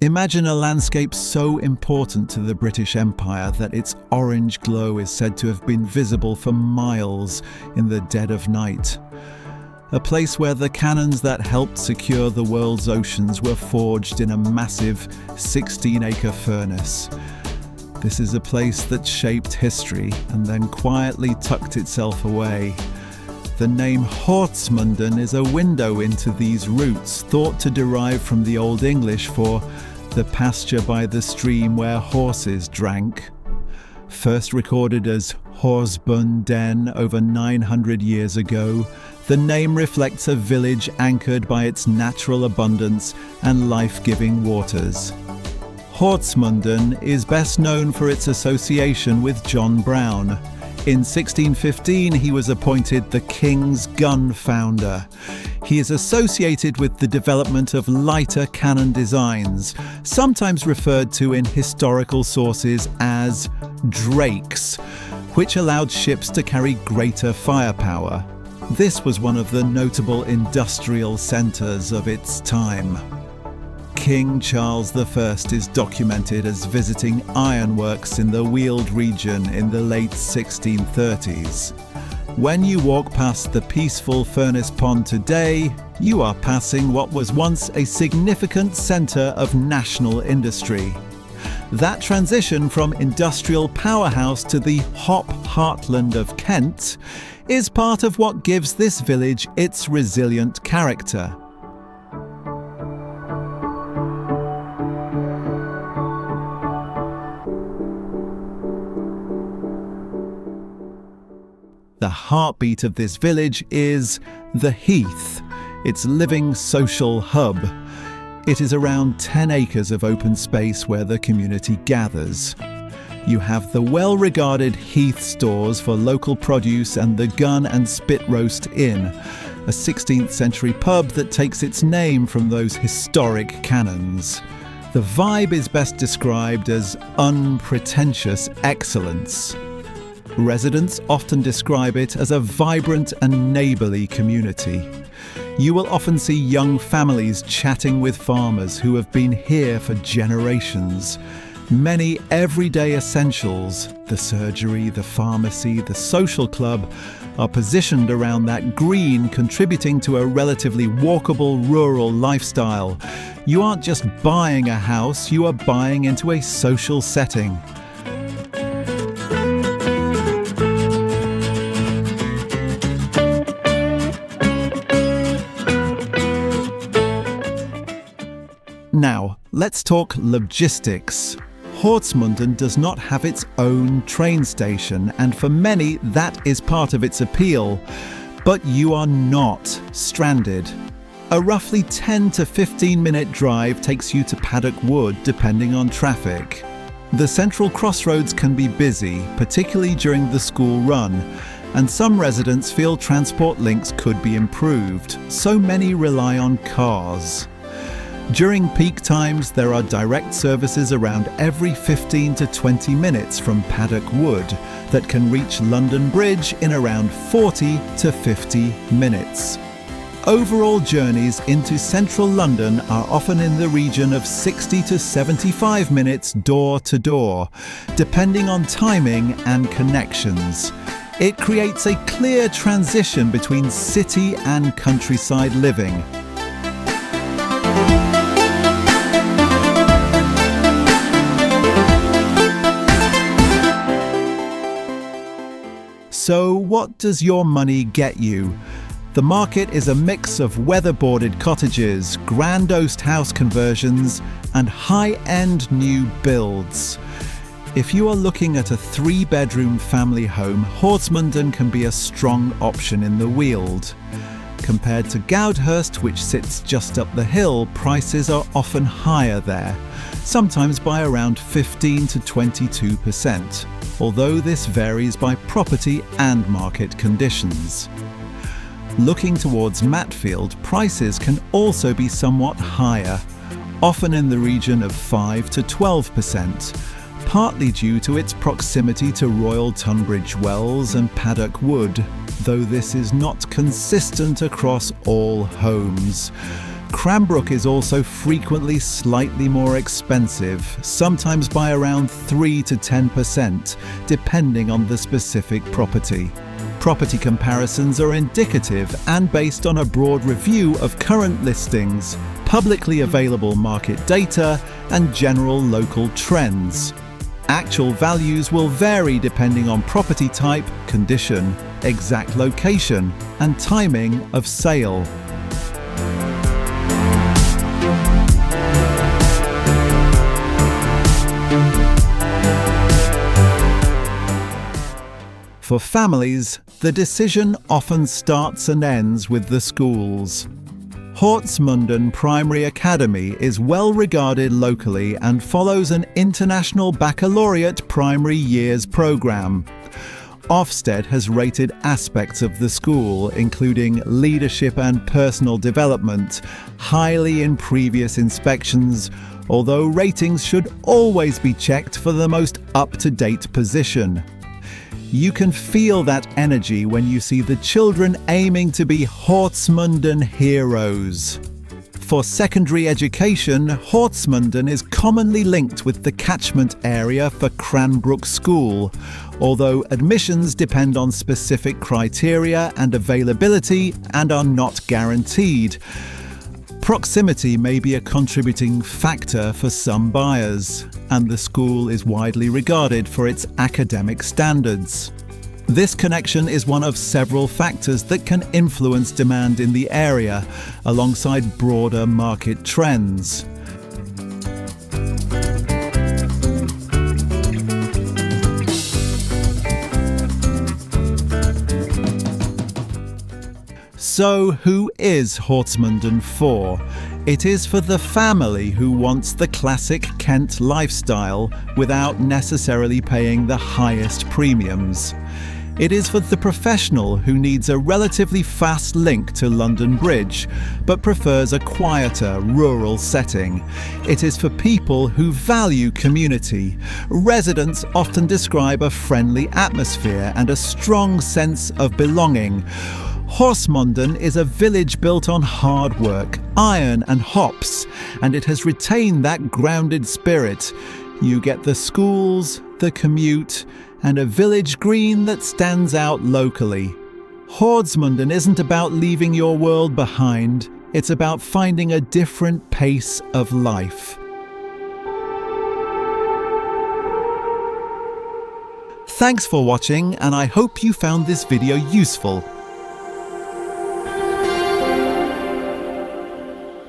Imagine a landscape so important to the British Empire that its orange glow is said to have been visible for miles in the dead of night. A place where the cannons that helped secure the world's oceans were forged in a massive 16-acre furnace. This is a place that shaped history and then quietly tucked itself away. The name Horsmonden is a window into these roots, thought to derive from the Old English for the pasture by the stream where horses drank. First recorded as Horsmonden over 900 years ago, the name reflects a village anchored by its natural abundance and life-giving waters. Horsmonden is best known for its association with John Brown. In 1615, he was appointed the King's gun founder. He is associated with the development of lighter cannon designs, sometimes referred to in historical sources as drakes, which allowed ships to carry greater firepower. This was one of the notable industrial centres of its time. King Charles I is documented as visiting ironworks in the Weald region in the late 1630s. When you walk past the peaceful furnace pond today, you are passing what was once a significant centre of national industry. That transition from industrial powerhouse to the hop heartland of Kent is part of what gives this village its resilient character. The heartbeat of this village is the Heath, its living social hub. It is around 10 acres of open space where the community gathers. You have the well-regarded Heath stores for local produce and the Gun and Spit Roast Inn, a 16th century pub that takes its name from those historic cannons. The vibe is best described as unpretentious excellence. Residents often describe it as a vibrant and neighbourly community. You will often see young families chatting with farmers who have been here for generations. Many everyday essentials, the surgery, the pharmacy, the social club, are positioned around that green, contributing to a relatively walkable rural lifestyle. You aren't just buying a house, you are buying into a social setting. Now, let's talk logistics. Horsmonden does not have its own train station, and for many that is part of its appeal. But you are not stranded. A roughly 10 to 15 minute drive takes you to Paddock Wood depending on traffic. The central crossroads can be busy, particularly during the school run, and some residents feel transport links could be improved, so many rely on cars. During peak times, there are direct services around every 15 to 20 minutes from Paddock Wood that can reach London Bridge in around 40 to 50 minutes. Overall journeys into central London are often in the region of 60 to 75 minutes door to door, depending on timing and connections. It creates a clear transition between city and countryside living. So what does your money get you? The market is a mix of weatherboarded cottages, grandiose house conversions, and high-end new builds. If you are looking at a 3-bedroom family home, Horsmonden can be a strong option in the Weald. Compared to Goudhurst, which sits just up the hill, prices are often higher there, sometimes by around 15 to 22%, although this varies by property and market conditions. Looking towards Matfield, prices can also be somewhat higher, often in the region of 5 to 12%, partly due to its proximity to Royal Tunbridge Wells and Paddock Wood, though this is not consistent across all homes. Cranbrook is also frequently slightly more expensive, sometimes by around 3 to 10%, depending on the specific property. Property comparisons are indicative and based on a broad review of current listings, publicly available market data, and general local trends. Actual values will vary depending on property type, condition, exact location, and timing of sale. For families, the decision often starts and ends with the schools. Horsmonden Primary Academy is well regarded locally and follows an International Baccalaureate primary years programme. Ofsted has rated aspects of the school, including leadership and personal development, highly in previous inspections, although ratings should always be checked for the most up-to-date position. You can feel that energy when you see the children aiming to be Horsmonden Heroes. For secondary education, Horsmonden is commonly linked with the catchment area for Cranbrook School, although admissions depend on specific criteria and availability and are not guaranteed. Proximity may be a contributing factor for some buyers, and the school is widely regarded for its academic standards. This connection is one of several factors that can influence demand in the area, alongside broader market trends. So, who is Horsmonden for? It is for the family who wants the classic Kent lifestyle without necessarily paying the highest premiums. It is for the professional who needs a relatively fast link to London Bridge, but prefers a quieter, rural setting. It is for people who value community. Residents often describe a friendly atmosphere and a strong sense of belonging. Horsmonden is a village built on hard work, iron and hops, and it has retained that grounded spirit. You get the schools, the commute, and a village green that stands out locally. Horsmonden isn't about leaving your world behind, it's about finding a different pace of life. Thanks for watching, and I hope you found this video useful.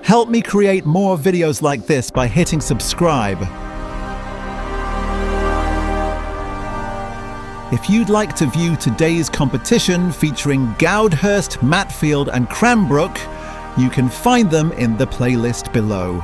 Help me create more videos like this by hitting subscribe. If you'd like to view today's competition featuring Goudhurst, Matfield and Cranbrook, you can find them in the playlist below.